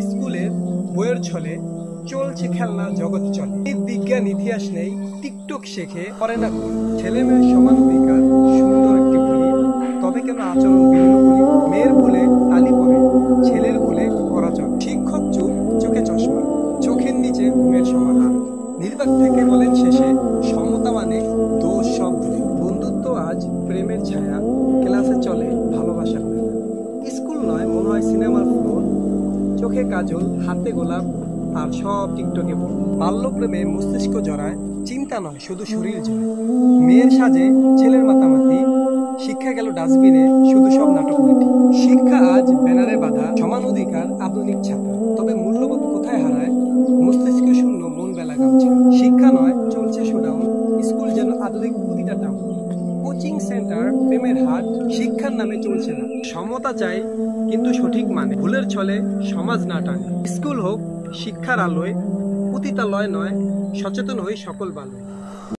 স্কুলের বইয়ের ছলে চলছে খেলনার জগৎ চলে। বিজ্ঞান ইতিহাস নেই, টিকটক শেখে করে না ভুল। ছেলে মেয়ের সমান অধিকার সুন্দর একটি বলি, তবে কেন আচরণ ভিন্ন বলি। মেয়ের বলে আলি পরে, ছেলের বলে পরাচর। শিক্ষক চুপ, চোখে চশমা, চোখের নিচে ঘুমের সমাধান। নির্বাক থেকে বলেন শেষে, সমতা মানে দোষ সব ভুলে। বন্ধুত্ব আজ প্রেমের ছায়া, ক্লাসে চলে ভালোবাসার মেলা। স্কুল নয়, মনে হয় সিনেমার ফ্লোর, চোখে কাজল, হাতে গোলাপ, আর সব টিকটকে পড়ে। বাল্যপ্রেমে মস্তিষ্ক জড়ায়, চিন্তা নয় শুধু শরীর জয়। মেয়ের সাজে ছেলের মাতামাতি, শিক্ষা গেল ডাস্টবিনে, শুধু সব নাটক নাটি। শিক্ষা আজ ব্যানারে বাঁধা, সমান অধিকার আধুনিক ছাপা, তবে মূল্যবোধ কোথায় হারায়, মস্তিষ্ক শূন্য মন বেলা গামছা। শিক্ষা নয়, চলছে শোডাউন, স্কুল যেন আধুনিক প্রতিটা টাউন। কোচিং সেন্টার, প্রেমের হাট, শিক্ষার নামে চলছে না। সমতা চাই কিন্তু সঠিক মানে, ভুলের ছলে সমাজ না টানে। স্কুল হোক শিক্ষার আলোয়, পতিতালয় নয়, সচেতন হই সকল বালয়।